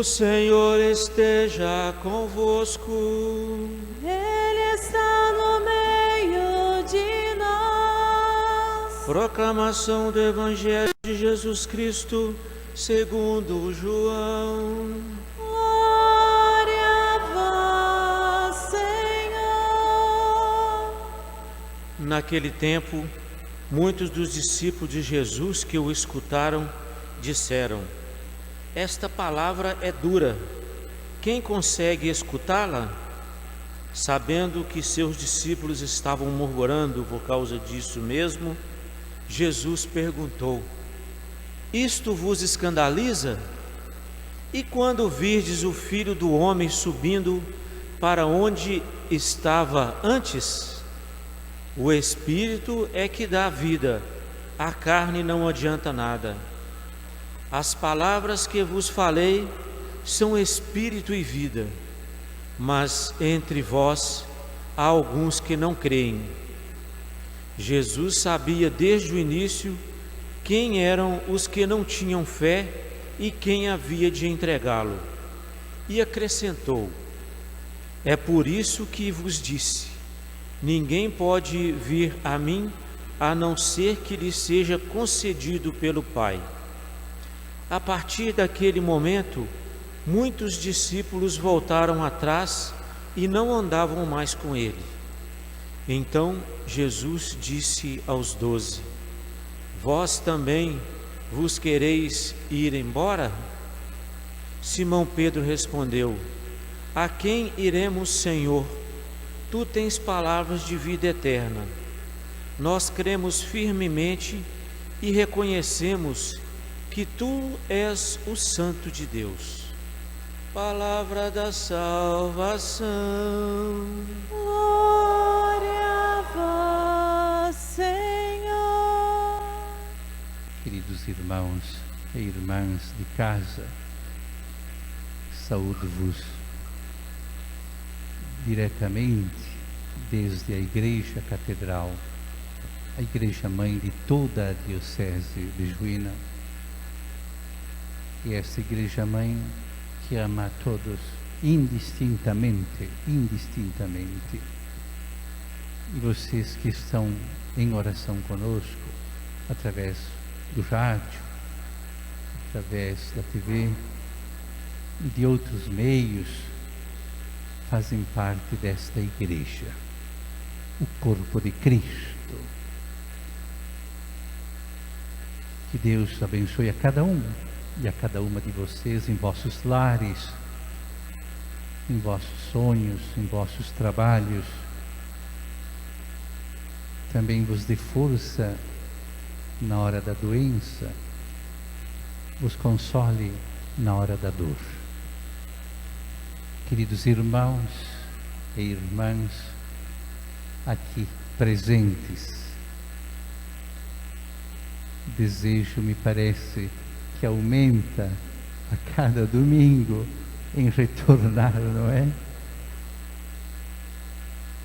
Senhor esteja convosco. Ele está no meio de nós. Proclamação do Evangelho de Jesus Cristo segundo João. Glória a vós, Senhor. Naquele tempo, muitos dos discípulos de Jesus que o escutaram disseram: esta palavra é dura, quem consegue escutá-la? Sabendo que seus discípulos estavam murmurando por causa disso mesmo, Jesus perguntou: isto vos escandaliza? E quando virdes o Filho do Homem subindo para onde estava antes? O Espírito é que dá vida, a carne não adianta nada. As palavras que vos falei são espírito e vida, mas entre vós há alguns que não creem. Jesus sabia desde o início quem eram os que não tinham fé e quem havia de entregá-lo, e acrescentou: é por isso que vos disse, ninguém pode vir a mim a não ser que lhe seja concedido pelo Pai. A partir daquele momento, muitos discípulos voltaram atrás e não andavam mais com ele. Então Jesus disse aos 12: vós também vos quereis ir embora? Simão Pedro respondeu: a quem iremos, Senhor? Tu tens palavras de vida eterna. Nós cremos firmemente e reconhecemos que Tu és o Santo de Deus. Palavra da salvação. Glória a vós, Senhor. Queridos irmãos e irmãs de casa, saúdo-vos diretamente desde a Igreja Catedral, a Igreja Mãe de toda a Diocese de Juína. E esta Igreja Mãe que ama a todos indistintamente. E vocês que estão em oração conosco, através do rádio, através da TV e de outros meios, fazem parte desta Igreja, o corpo de Cristo. Que Deus abençoe a cada um e a cada uma de vocês em vossos lares, em vossos sonhos, em vossos trabalhos. Também vos dê força na hora da doença, vos console na hora da dor. Queridos irmãos e irmãs aqui presentes, desejo, me parece, que aumenta a cada domingo em retornar, não é?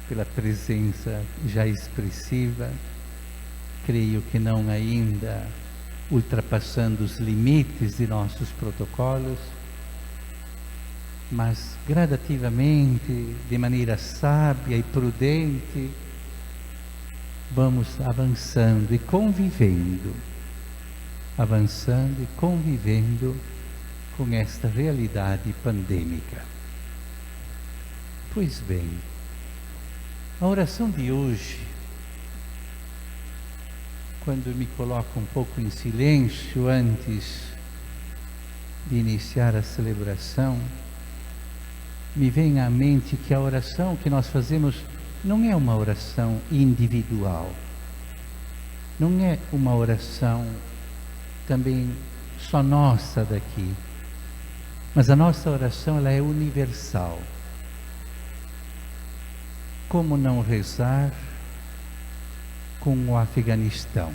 Pela presença já expressiva, creio que não ainda ultrapassando os limites de nossos protocolos, mas gradativamente, de maneira sábia e prudente, vamos avançando e convivendo com esta realidade pandêmica. Pois bem, a oração de hoje, quando me coloco um pouco em silêncio antes de iniciar a celebração, me vem à mente que a oração que nós fazemos não é uma oração individual, não é uma oração também só nossa daqui, mas a nossa oração ela é universal. Como não rezar com o Afeganistão?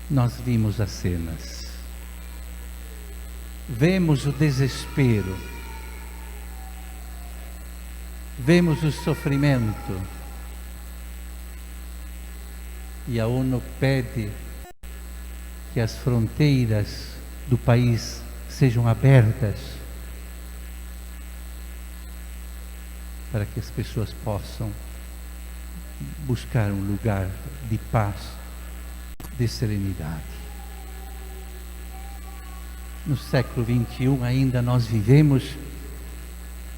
Nós vimos as cenas, vemos o desespero, vemos o sofrimento, e a ONU pede que as fronteiras do país sejam abertas para que as pessoas possam buscar um lugar de paz, de serenidade. No século XXI ainda nós vivemos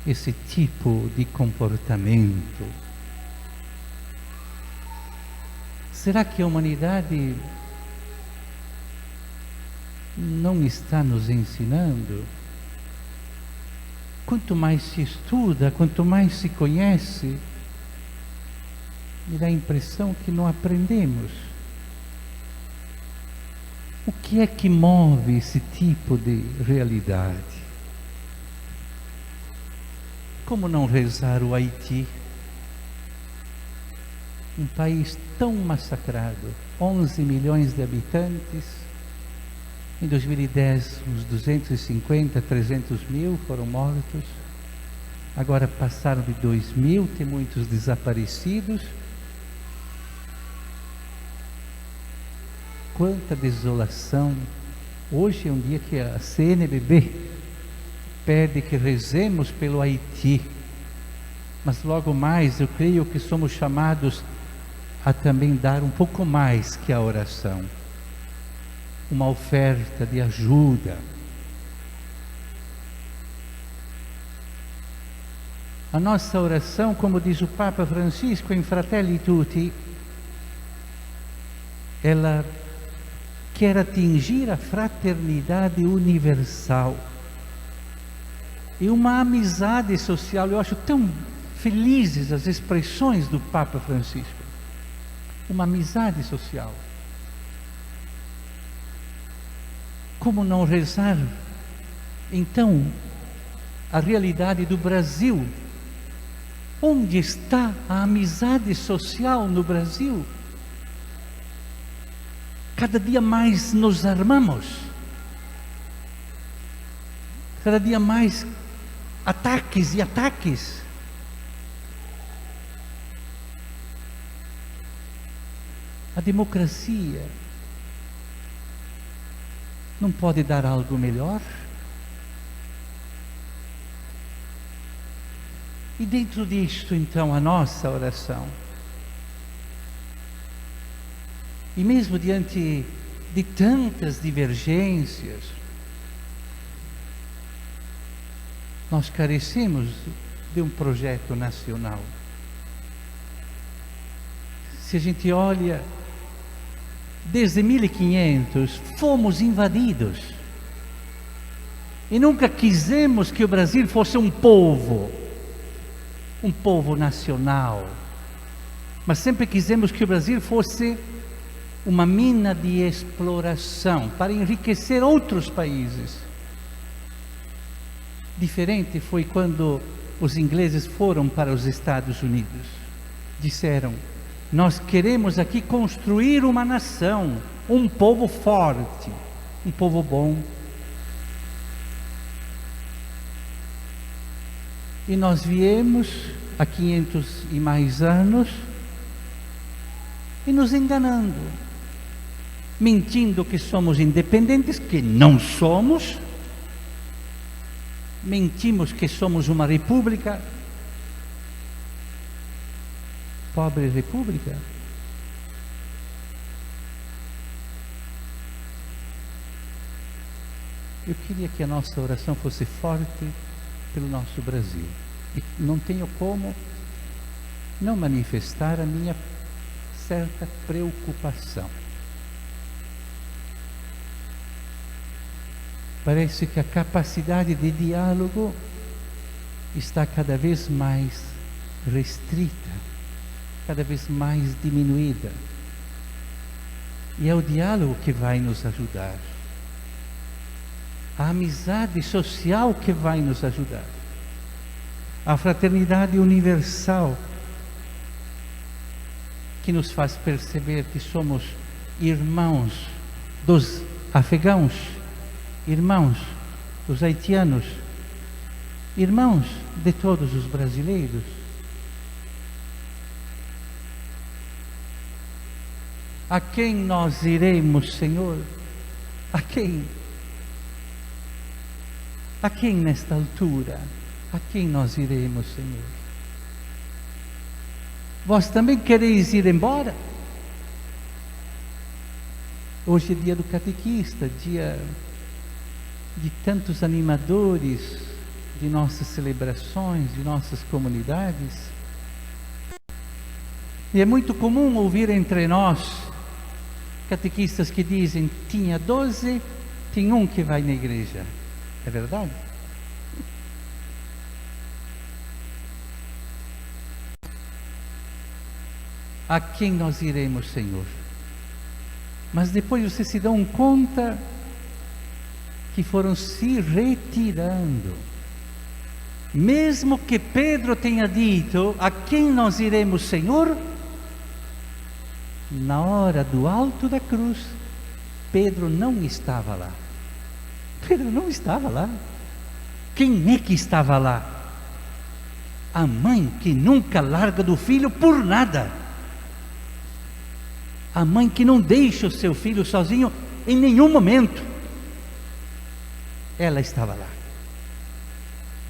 esse tipo de comportamento. Será que a humanidade não está nos ensinando? Quanto mais se estuda, quanto mais se conhece, me dá a impressão que não aprendemos. O que é que move esse tipo de realidade? Como não rezar o Haiti? Um país tão massacrado, 11 milhões de habitantes. Em 2010, uns 250, 300 mil foram mortos. Agora passaram de 2 mil, tem muitos desaparecidos. Quanta desolação. Hoje é um dia que a CNBB pede que rezemos pelo Haiti. Mas logo mais eu creio que somos chamados a também dar um pouco mais que a oração. Uma oferta de ajuda. A nossa oração, como diz o Papa Francisco em Fratelli Tutti, ela quer atingir a fraternidade universal e uma amizade social. Eu acho tão felizes as expressões do Papa Francisco. Uma amizade social. Como não rezar, então, a realidade do Brasil? Onde está a amizade social no Brasil? Cada dia mais nos armamos. Cada dia mais ataques e ataques. A democracia não pode dar algo melhor? E dentro disto, então, a nossa oração. E mesmo diante de tantas divergências, nós carecemos de um projeto nacional. Se a gente olha, desde 1500 fomos invadidos e nunca quisemos que o Brasil fosse um povo nacional, mas sempre quisemos que o Brasil fosse uma mina de exploração para enriquecer outros países. Diferente foi quando os ingleses foram para os Estados Unidos. Disseram: nós queremos aqui construir uma nação, um povo forte, um povo bom. E nós viemos há 500 e mais anos e nos enganando, mentindo que somos independentes, que não somos. Mentimos que somos uma república. Pobre república. Eu queria que a nossa oração fosse forte pelo nosso Brasil. E não tenho como não manifestar a minha certa preocupação. Parece que a capacidade de diálogo está cada vez mais restrita, cada vez mais diminuída. E é o diálogo que vai nos ajudar. A amizade social que vai nos ajudar. A fraternidade universal que nos faz perceber que somos irmãos dos afegãos, irmãos dos haitianos, irmãos de todos os brasileiros. A quem nós iremos, Senhor? A quem? A quem nesta altura? A quem nós iremos, Senhor? Vós também quereis ir embora? Hoje é dia do catequista, dia de tantos animadores de nossas celebrações, de nossas comunidades. E é muito comum ouvir entre nós catequistas que dizem: tinha 12, tem um que vai na igreja. É verdade? A quem nós iremos, Senhor? Mas depois vocês se dão conta que foram se retirando. Mesmo que Pedro tenha dito: a quem nós iremos, Senhor? Na hora do alto da cruz, Pedro não estava lá. Pedro não estava lá. Quem é que estava lá? A mãe que nunca larga do filho por nada. A mãe que não deixa o seu filho sozinho em nenhum momento. Ela estava lá.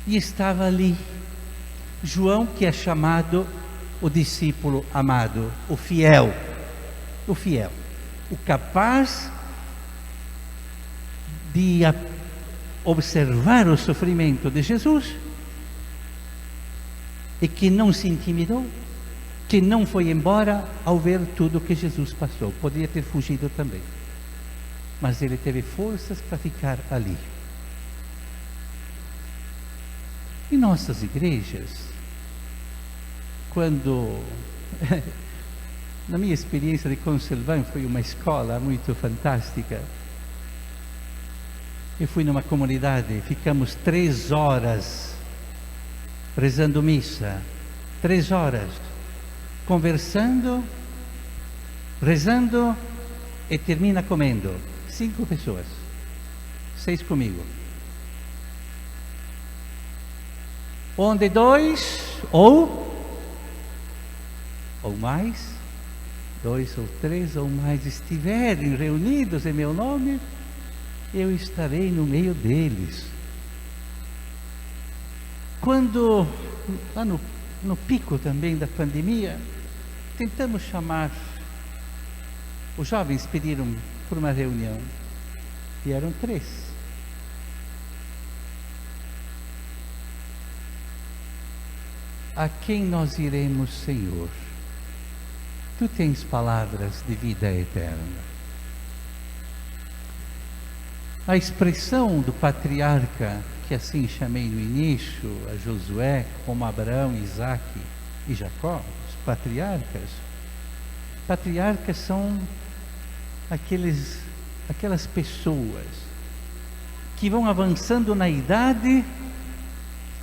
E estava ali João, que é chamado o discípulo amado, o fiel, o capaz de observar o sofrimento de Jesus e que não se intimidou, que não foi embora ao ver tudo que Jesus passou. Poderia ter fugido também, mas ele teve forças para ficar ali. Em nossas igrejas, quando na minha experiência de Conselvão, foi uma escola muito fantástica. Eu fui numa comunidade, ficamos 3 horas rezando missa, 3 horas, conversando, rezando e termina comendo. 5 pessoas, 6 comigo. Onde 2 ou mais, 2 ou 3 ou mais estiverem reunidos em meu nome, eu estarei no meio deles. Quando, lá no pico também da pandemia, tentamos chamar, os jovens pediram por uma reunião, e eram 3. A quem nós iremos, Senhor? Tu tens palavras de vida eterna. A expressão do patriarca, que assim chamei no início, a Josué, como Abraão, Isaac e Jacó, os patriarcas. Patriarcas são aquelas pessoas que vão avançando na idade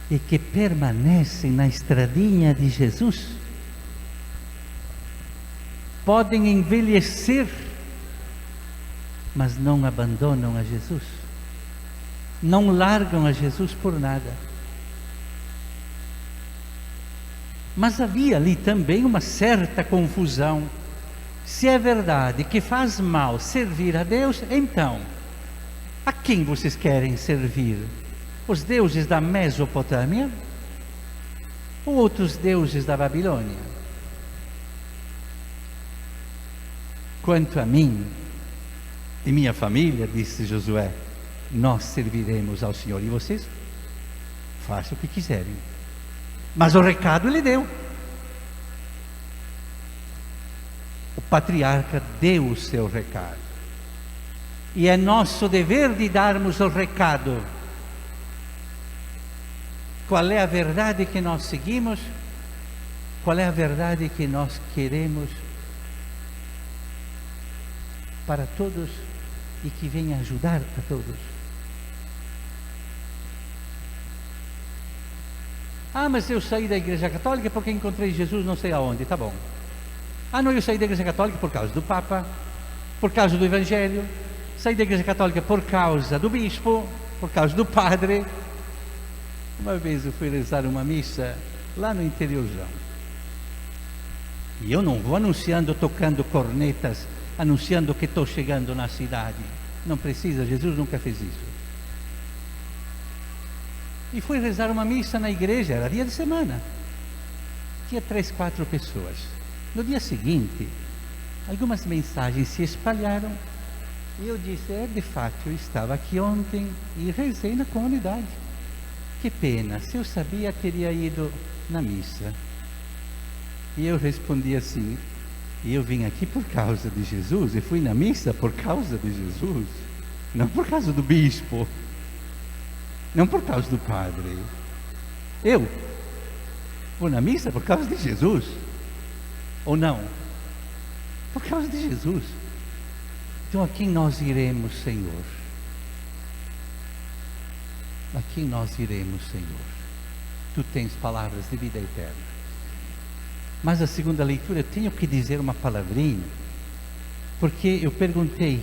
e que permanecem na estradinha de Jesus. Podem envelhecer, mas não abandonam a Jesus, não largam a Jesus por nada. Mas havia ali também uma certa confusão. Se é verdade que faz mal servir a Deus, então, a quem vocês querem servir? Os deuses da Mesopotâmia ou outros deuses da Babilônia? Quanto a mim e minha família, disse Josué, nós serviremos ao Senhor. E vocês? Façam o que quiserem. Mas o recado ele deu. O patriarca deu o seu recado. E é nosso dever de darmos o recado. Qual é a verdade que nós seguimos? Qual é a verdade que nós queremos para todos e que venha ajudar a todos? Ah, mas eu saí da Igreja Católica porque encontrei Jesus não sei aonde. Tá bom. Ah, não, eu saí da Igreja Católica por causa do Papa, por causa do Evangelho. Saí da Igreja Católica por causa do bispo, por causa do padre. Uma vez eu fui rezar uma missa lá no interiorzão. E eu não vou anunciando, tocando cornetas, anunciando que estou chegando na cidade. Não precisa, Jesus nunca fez isso. E fui rezar uma missa na igreja, era dia de semana. Tinha 3, 4 pessoas. No dia seguinte, algumas mensagens se espalharam. E eu disse, de fato, eu estava aqui ontem e rezei na comunidade. Que pena, se eu sabia, teria ido na missa. E eu respondi assim, e eu vim aqui por causa de Jesus, e fui na missa por causa de Jesus, não por causa do bispo, não por causa do padre. Eu vou na missa por causa de Jesus, ou não? Por causa de Jesus. Então a quem nós iremos, Senhor? A quem nós iremos, Senhor? Tu tens palavras de vida eterna. Mas a segunda leitura eu tenho que dizer uma palavrinha, porque eu perguntei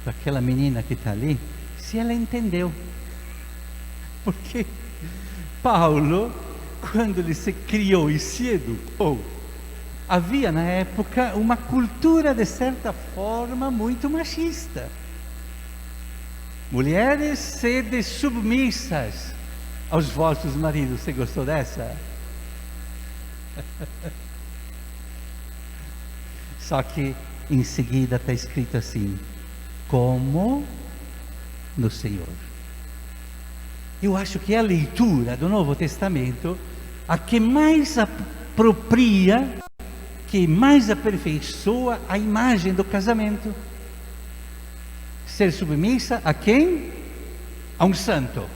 para aquela menina que está ali se ela entendeu. Porque Paulo, quando ele se criou e se educou, havia na época uma cultura de certa forma muito machista. Mulheres, sede submissas aos vossos maridos. Você gostou dessa? Só que em seguida está escrito assim: como no Senhor. Eu acho que a leitura do Novo Testamento a que mais apropria, que mais aperfeiçoa a imagem do casamento. Ser submissa a quem? A um santo.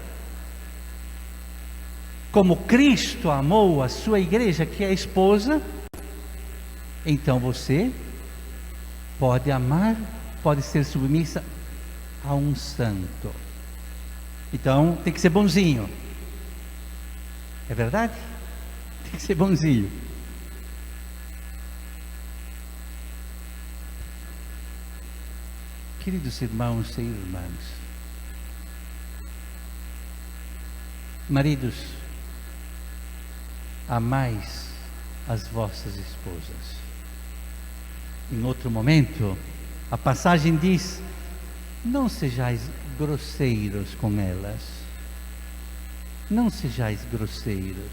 Como Cristo amou a sua igreja, que é a esposa, então você pode amar, pode ser submissa a um santo. Então tem que ser bonzinho. É verdade? Tem que ser bonzinho. Queridos irmãos e irmãs, maridos, amais as vossas esposas. Em outro momento, a passagem diz: não sejais grosseiros com elas. Não sejais grosseiros.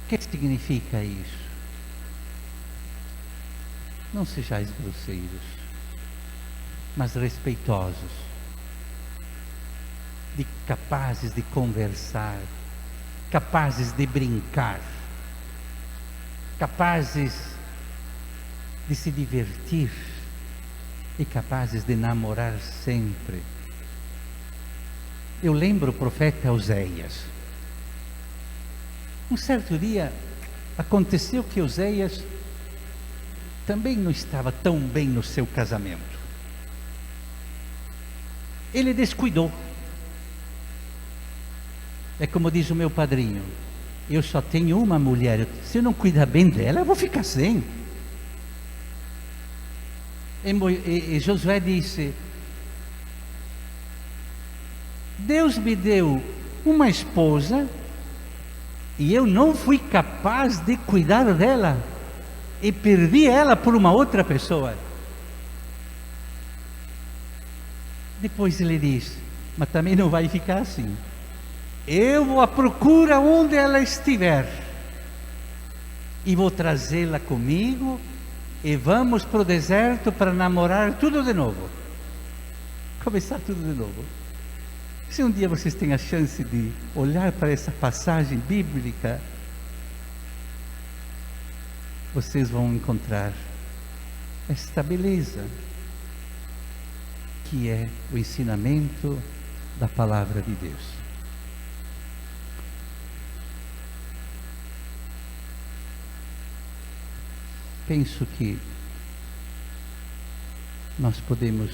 O que significa isso? Não sejais grosseiros, mas respeitosos, capazes de conversar, capazes de brincar, capazes de se divertir e capazes de namorar sempre. Eu lembro o profeta Oséias. Um certo dia aconteceu que Oséias também não estava tão bem no seu casamento. Ele descuidou. É como diz o meu padrinho: eu só tenho uma mulher, se eu não cuidar bem dela, eu vou ficar sem. E Josué disse: Deus me deu uma esposa e eu não fui capaz de cuidar dela, e perdi ela por uma outra pessoa. Depois ele diz: mas também não vai ficar assim. Eu vou à procura onde ela estiver e vou trazê-la comigo e vamos para o deserto para namorar tudo de novo, começar tudo de novo. Se um dia vocês têm a chance de olhar para essa passagem bíblica, vocês vão encontrar esta beleza que é o ensinamento da palavra de Deus. Penso que nós podemos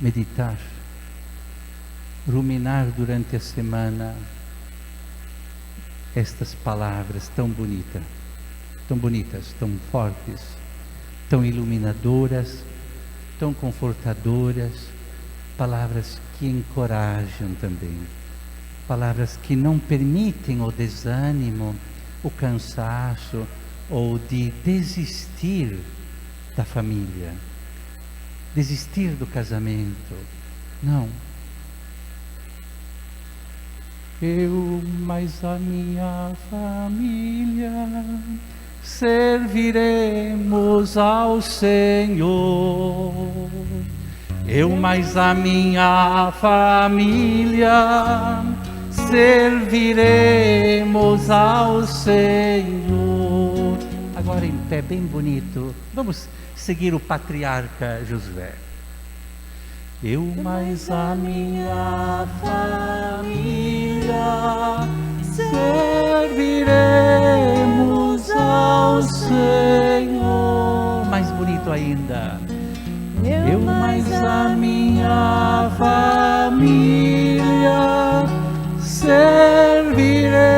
meditar, ruminar durante a semana estas palavras tão bonitas, tão fortes, tão iluminadoras, tão confortadoras, palavras que encorajam também, palavras que não permitem o desânimo, o cansaço ou de desistir da família, desistir do casamento. Não. Eu mais a minha família serviremos ao Senhor. Eu mais a minha família serviremos ao Senhor. Agora em pé, bem bonito. Vamos seguir o patriarca Josué. Eu mais a minha família serviremos ao Senhor. Mais bonito ainda. Eu mais a minha família serviremos